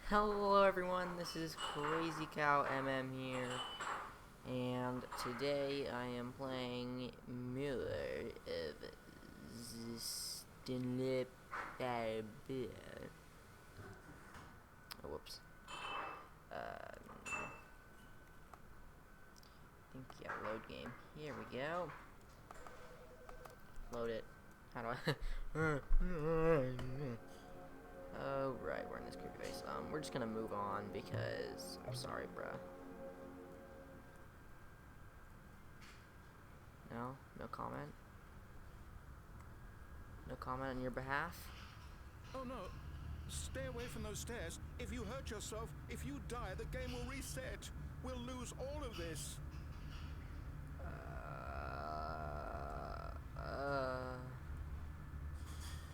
Hello everyone, this is CrazyCowMM here, and today I am playing more of the Stanley Parable. Oh, whoops. I think, yeah, load game. Here we go. Load it. How do I... Oh, right, we're in this creepy base. We're just gonna move on because... I'm sorry, bruh. No? No comment? No comment on your behalf? Oh no, stay away from those stairs. If you hurt yourself, if you die, the game will reset. We'll lose all of this.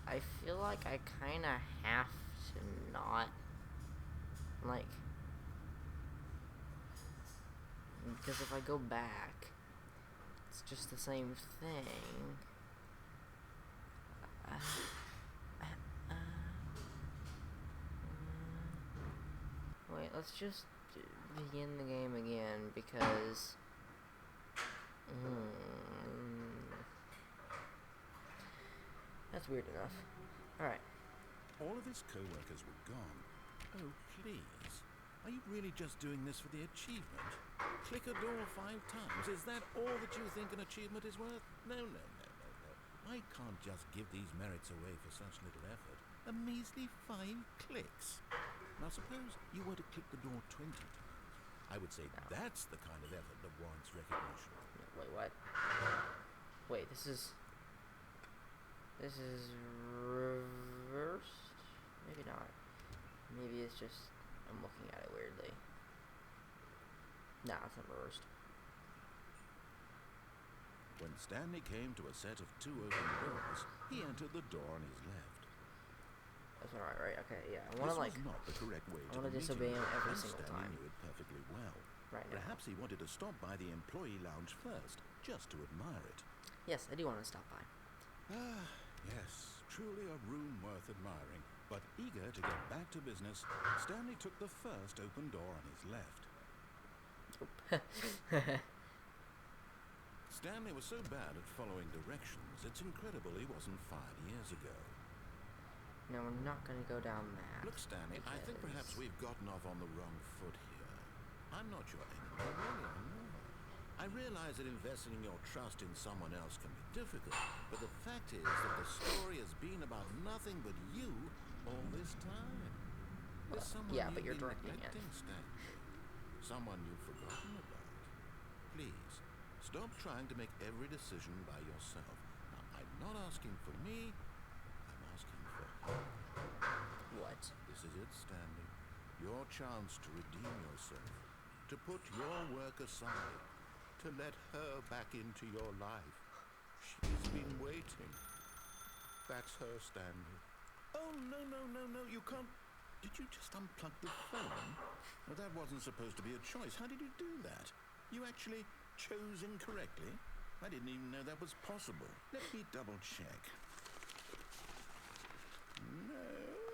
I feel like I kinda have to not, like, because if I go back, it's just the same thing. Wait, let's just begin the game again, because, that's weird enough. Alright. All of his co-workers were gone. Oh, please. Are you really just doing this for the achievement? Click a door 5 times. Is that all that you think an achievement is worth? No. I can't just give these merits away for such little effort. A measly 5 clicks. Now suppose you were to click the door 20 times. I would say that's the kind of effort that warrants recognition. Wait, what? Wait, this is reversed? Maybe not. Maybe it's just I'm looking at it weirdly. Nah, it's not reversed. When Stanley came to a set of 2 open doors, he entered the door on his left. That's not right, okay, yeah. I wanna This was not the correct way to disobey him every and single Stanley time. knew it perfectly well. Right now. Perhaps he wanted to stop by the employee lounge first, just to admire it. Yes, I do want to stop by. Ah, yes, truly a room worth admiring. But eager to get back to business, Stanley took the first open door on his left. Stanley was so bad at following directions, it's incredible he wasn't fired years ago. No, we're not gonna go down that. Look, Stanley, I think perhaps we've gotten off on the wrong foot here. I'm not your enemy, really, I'm not. I realize that investing your trust in someone else can be difficult, but the fact is that the story has been about nothing but you all this time. There's someone yeah, but you've you're been directing it. neglecting, Stanley. Someone you've forgotten about. Please, stop trying to make every decision by yourself. Now, I'm not asking for me, I'm asking for her. What? This is it, Stanley. Your chance to redeem yourself. To put your work aside. To let her back into your life. She's been waiting. That's her, Stanley. Oh, no, you can't... Did you just unplug the phone? Well, that wasn't supposed to be a choice. How did you do that? You actually chose incorrectly? I didn't even know that was possible. Let me double check. No,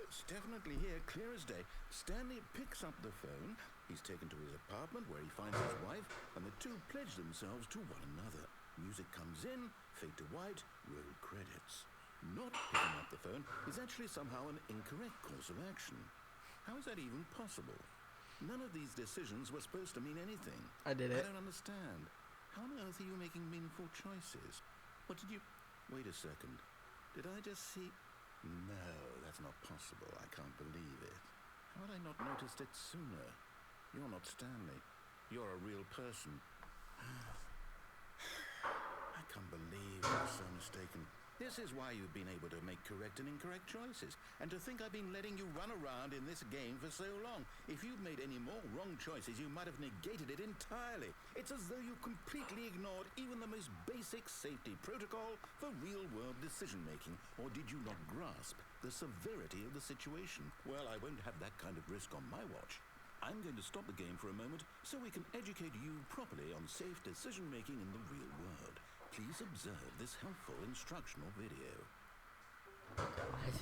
it's definitely here, clear as day. Stanley picks up the phone. He's taken to his apartment where he finds his wife, and the two pledge themselves to one another. Music comes in, fade to white, roll credits. Not picking up the phone is actually somehow an incorrect course of action. How is that even possible? None of these decisions were supposed to mean anything. I did it. I don't understand. How on earth are you making meaningful choices? What did you... Wait a second. Did I just see... No, that's not possible. I can't believe it. How had I not noticed it sooner? You're not Stanley. You're a real person. I can't believe I was so mistaken. This is why you've been able to make correct and incorrect choices. And to think I've been letting you run around in this game for so long. If you'd made any more wrong choices, you might have negated it entirely. It's as though you completely ignored even the most basic safety protocol for real-world decision-making. Or did you not grasp the severity of the situation? Well, I won't have that kind of risk on my watch. I'm going to stop the game for a moment so we can educate you properly on safe decision-making in the real world. Please observe this helpful instructional video.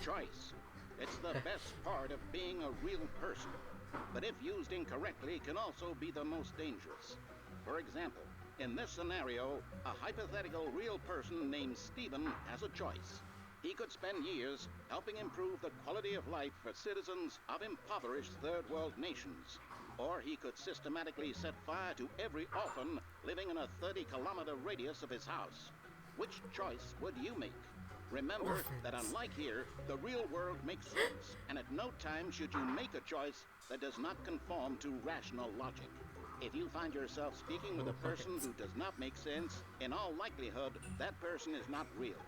Choice. It's the best part of being a real person. But if used incorrectly, can also be the most dangerous. For example, in this scenario, a hypothetical real person named Stephen has a choice. He could spend years helping improve the quality of life for citizens of impoverished third world nations. Or he could systematically set fire to every orphan living in a 30-kilometer radius of his house. Which choice would you make? Remember that unlike here, the real world makes sense, and at no time should you make a choice that does not conform to rational logic. If you find yourself speaking with a person who does not make sense, in all likelihood, that person is not real.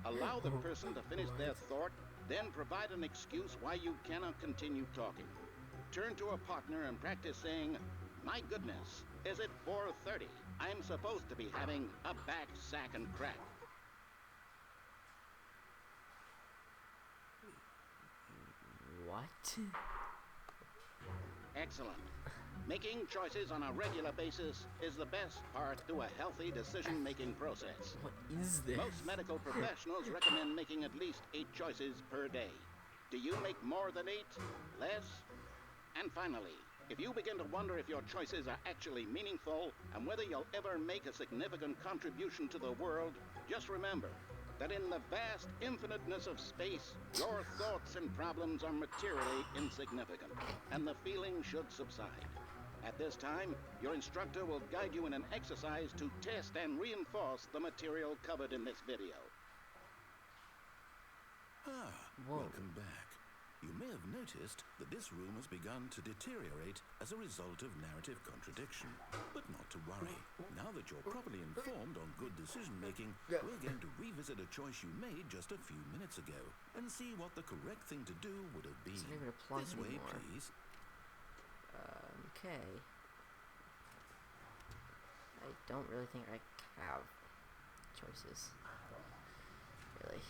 Allow the person to finish their thought, then provide an excuse why you cannot continue talking. Turn to a partner and practice saying, "My goodness, is it 4:30? I'm supposed to be having a back, sack, and crack." What? Excellent. Making choices on a regular basis is the best part to a healthy decision-making process. What is this? Most medical professionals recommend making at least 8 choices per day. Do you make more than 8? Less? And finally, if you begin to wonder if your choices are actually meaningful and whether you'll ever make a significant contribution to the world, just remember that in the vast infiniteness of space, your thoughts and problems are materially insignificant, and the feeling should subside. At this time, your instructor will guide you in an exercise to test and reinforce the material covered in this video. Welcome back. You may have noticed that this room has begun to deteriorate as a result of narrative contradiction. But not to worry. Now that you're properly informed on good decision-making, we're going to revisit a choice you made just a few minutes ago and see what the correct thing to do would have been. It's not even a plug This way, anymore. please. Okay. I don't really think I have choices. Really.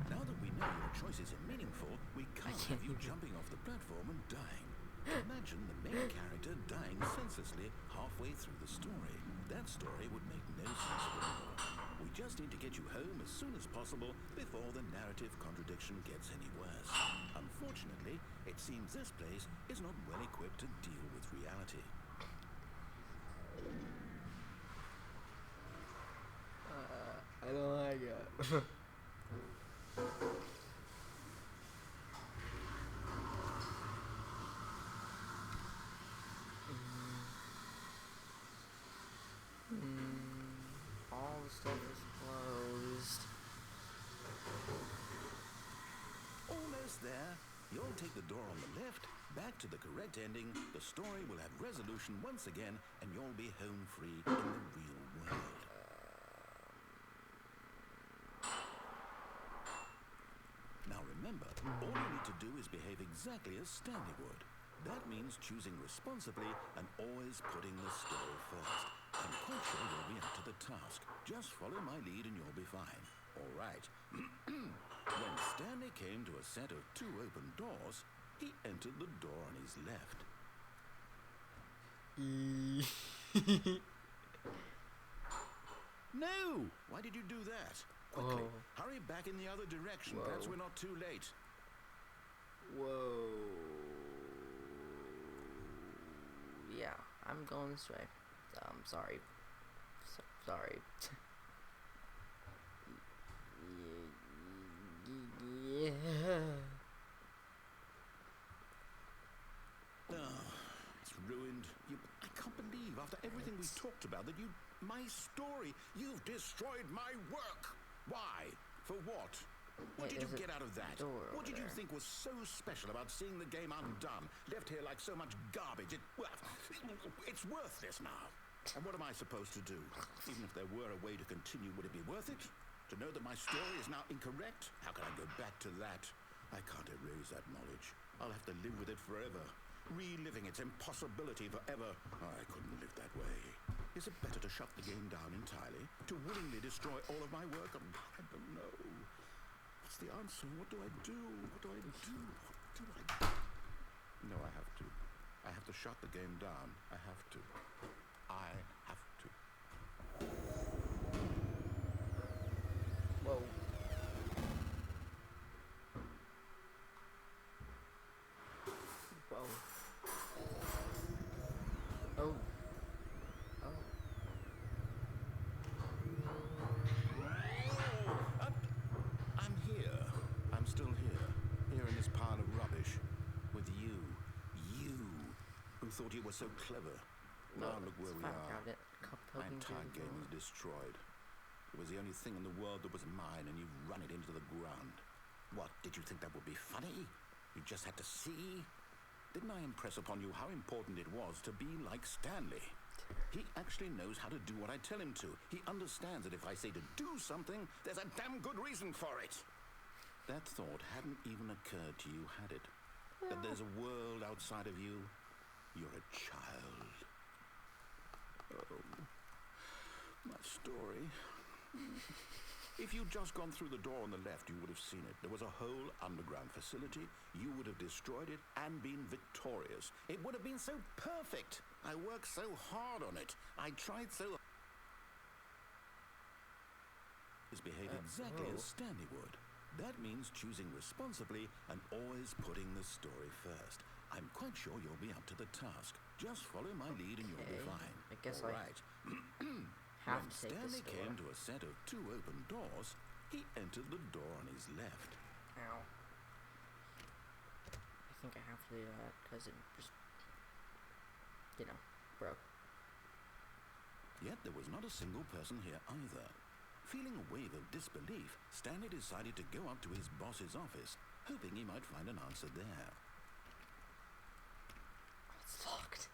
Now that we know your choices are meaningful, we can't have you jumping off the platform and dying. Imagine the main character dying senselessly halfway through the story. That story would make no sense anymore. We just need to get you home as soon as possible before the narrative contradiction gets any worse. Unfortunately, it seems this place is not well equipped to deal with reality. I don't like it. All the stuff is closed. Almost there. You'll take the door on the left, back to the correct ending, the story will have resolution once again, and you'll be home free in the real world. Now remember, all you need to do is behave exactly as Stanley would. That means choosing responsibly and always putting the story first. I'm quite sure you'll be up to the task. Just follow my lead and you'll be fine. All right. When Stanley came to a set of 2 open doors, he entered the door on his left. No! Why did you do that? Quickly, hurry back in the other direction. Perhaps we're not too late. Whoa. Yeah, I'm going this way. Sorry. Sorry. Yeah. It's ruined. I can't believe, after everything we talked about, that my story, you've destroyed my work. Why? For what? What did you get out of that? What did you think was so special about seeing the game undone, left here like so much garbage? It's worthless now. And what am I supposed to do? Even if there were a way to continue, would it be worth it? To know that my story is now incorrect? How can I go back to that? I can't erase that knowledge. I'll have to live with it forever, reliving its impossibility forever. I couldn't live that way. Is it better to shut the game down entirely? To willingly destroy all of my work? I don't know. What's the answer? What do I do? What do I do? What do I do? No, I have to. I have to shut the game down. I have to. I have to. thought you were so clever. Now look where we are. My entire game is destroyed. It was the only thing in the world that was mine, and you've run it into the ground. What, did you think that would be funny? You just had to see? Didn't I impress upon you how important it was to be like Stanley? He actually knows how to do what I tell him to. He understands that if I say to do something, there's a damn good reason for it. That thought hadn't even occurred to you, had it? That there's a world outside of you? You're a child. Oh, my story. If you'd just gone through the door on the left, you would have seen it. There was a whole underground facility. You would have destroyed it and been victorious. It would have been so perfect. I worked so hard on it. I tried so... behave exactly as Stanley would. That means choosing responsibly and always putting the story first. I'm quite sure you'll be up to the task. Just follow my lead and you'll be fine. I guess all right. Have when to take Stanley this door. came to a set of 2 open doors, he entered the door on his left. Ow. I think I have to do that because it just, you know, broke. Yet there was not a single person here either. Feeling a wave of disbelief, Stanley decided to go up to his boss's office, hoping he might find an answer there. It's locked.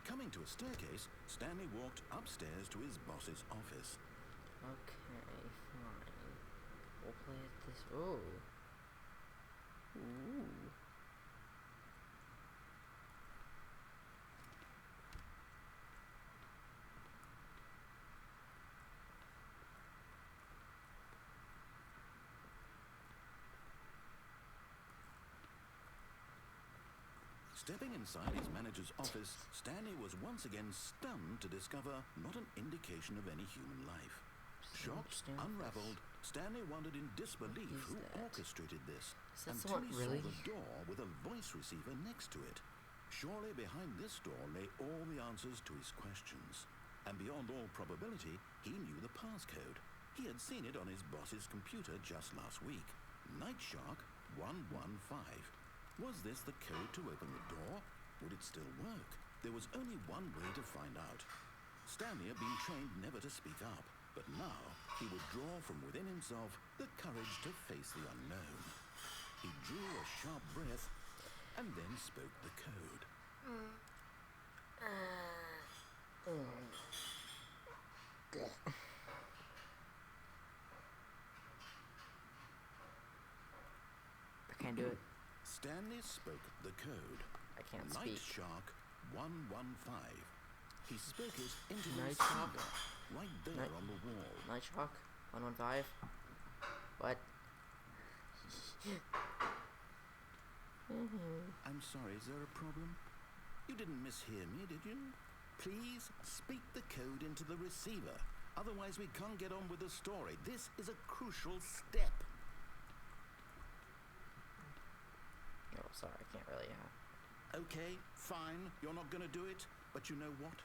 Coming to a staircase, Stanley walked upstairs to his boss's office. Okay, fine. We'll play it this... Oh. Ooh. Stepping inside his manager's office, Stanley was once again stunned to discover not an indication of any human life. Shocked, unraveled, Stanley wondered in disbelief who orchestrated this, until he saw the door with a voice receiver next to it. Surely behind this door lay all the answers to his questions. And beyond all probability, he knew the passcode. He had seen it on his boss's computer just last week. Night Shark 115. Was this the code to open the door? Would it still work? There was only one way to find out. Stanley had been trained never to speak up, but now he would draw from within himself the courage to face the unknown. He drew a sharp breath and then spoke the code. I can't do it. Stanley spoke the code. I can't Night speak. Shark 115. He spoke it into the Night Shark? receiver, right there on the wall. Night Shark 115. What? I'm sorry, is there a problem? You didn't mishear me, did you? Please speak the code into the receiver. Otherwise we can't get on with the story. This is a crucial step. Oh, sorry, I can't really, Okay, fine, you're not gonna do it, but you know what?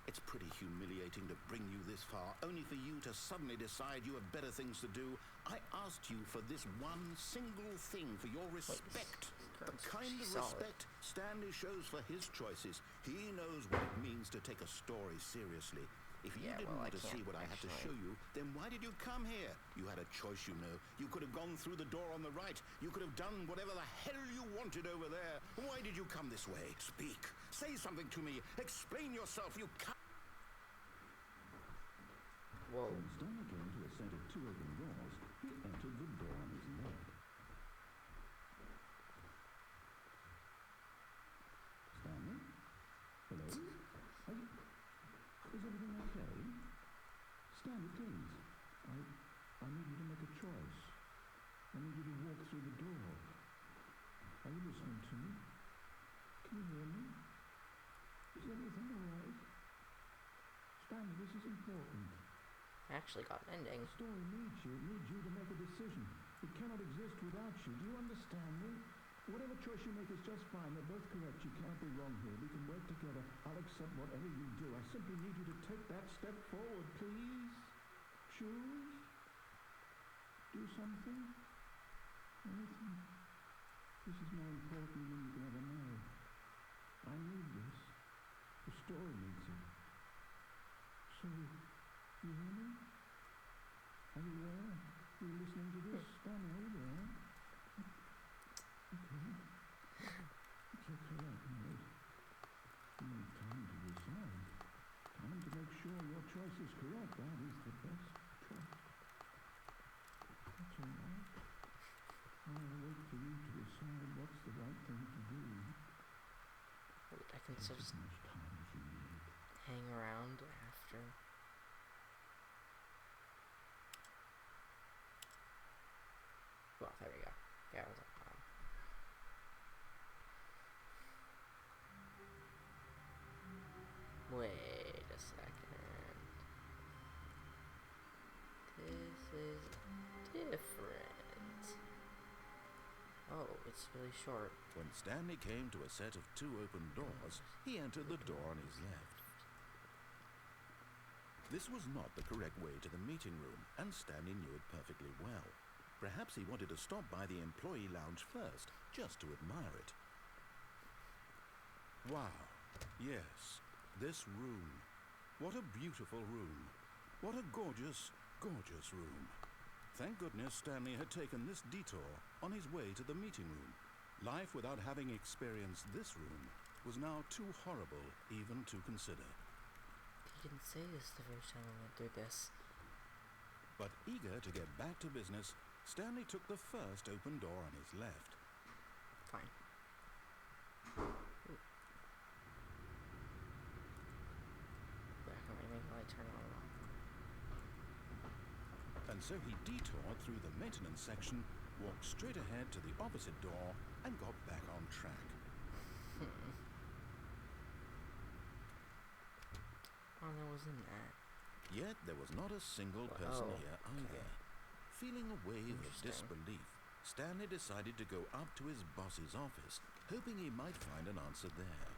It's pretty humiliating to bring you this far, only for you to suddenly decide you have better things to do. I asked you for this one single thing, for your respect. The kind of respect Stanley shows for his choices. He knows what it means to take a story seriously. If you didn't want to see what I had to show you, then why did you come here? You had a choice, you know. You could have gone through the door on the right. You could have done whatever the hell you wanted over there. Why did you come this way? Speak. Say something to me. Explain yourself. You can't. Whoa. When Stanley came to a set of 2 open doors, he entered the door on his left. Stanley? Hello? Is everything okay? Stanley, please. I need you to make a choice. I need you to walk through the door. Are you listening to me? Can you hear me? Is everything all right? Stanley, this is important. I actually got an ending. The story needs you. It needs you to make a decision. It cannot exist without you. Do you understand me? Whatever choice you make is just fine. They're both correct. You can't be wrong here. We can work together. I'll accept whatever you do. I simply need you to take that step forward, please. Choose. Do something. Anything. This is more important than you can ever know. I need this. The story needs it. So, you hear me? Are you there? Are you listening to this? Stanley, are you there? Okay. It's all right, mate. You need time to decide. Time to make sure your choice is correct. That is the best choice. That's all right. I'll wait for you to decide what's the right thing to do. I can still just As much time as you need. hang around after. Well, there we go. Yeah, I was like, wait a second. This is different. Oh, it's really short. When Stanley came to a set of 2 open doors, he entered the door on his left. This was not the correct way to the meeting room, and Stanley knew it perfectly well. Perhaps he wanted to stop by the employee lounge first, just to admire it. Wow. Yes, this room. What a beautiful room. What a gorgeous, gorgeous room. Thank goodness Stanley had taken this detour on his way to the meeting room. Life without having experienced this room was now too horrible even to consider. He didn't say this the first time I went through this. But eager to get back to business, Stanley took the first open door on his left. Fine. But I can really make the light turn on and off. And so he detoured through the maintenance section, walked straight ahead to the opposite door, and got back on track. Oh, there wasn't that. Yet there was not a single person here either. Okay. Feeling a wave of Interesting. disbelief, Stanley decided to go up to his boss's office, hoping he might find an answer there.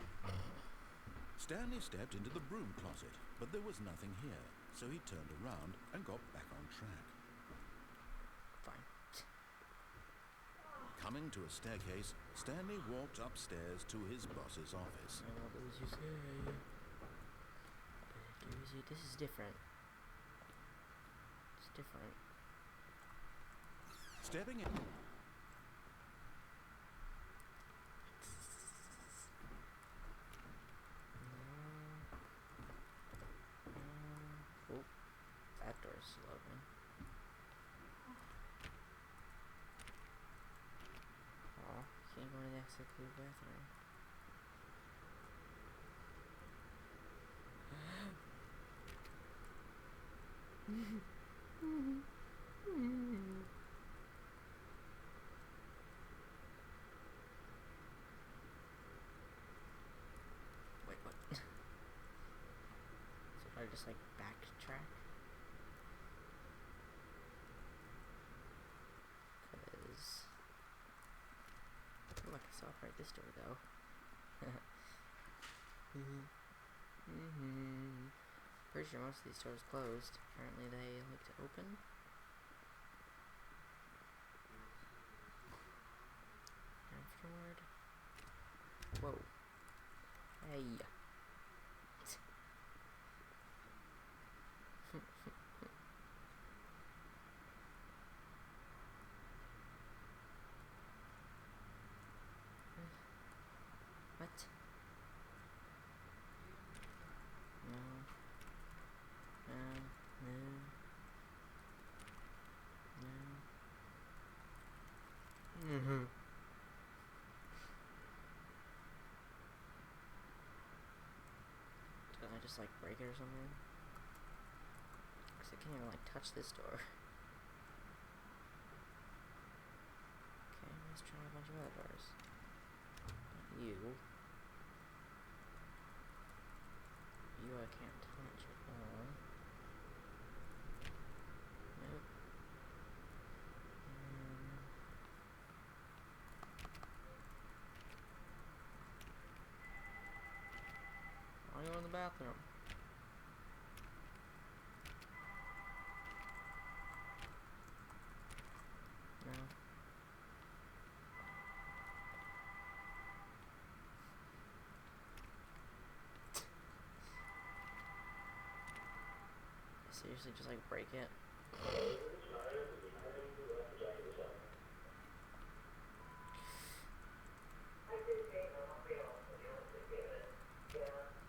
Stanley stepped into the broom closet, but there was nothing here, so he turned around and got back on track. Fine. Coming to a staircase, Stanley walked upstairs to his boss's office. I will do as you say. This is different. It's different. Stepping in... Oh, that door's still open. Oh, can't go to the executive bathroom. Wait, what? So I just like backtrack? Cause look, I saw right this door though. Pretty sure most of these doors closed. Apparently they like to open. Afterward. Whoa. Hey. What? No. No. No. No. Did I just like break it or something? Cause I can't even like touch this door. Okay, let's try a bunch of other doors. You. You I can't touch at all. Nope. I'll go in the bathroom. No. seriously just like break it?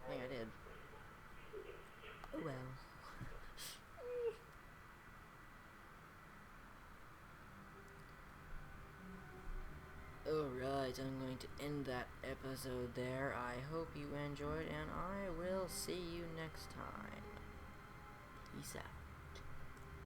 I think I did. Oh well. Alright, I'm going to end that episode there. I hope you enjoyed, and I will see you next time. Peace out.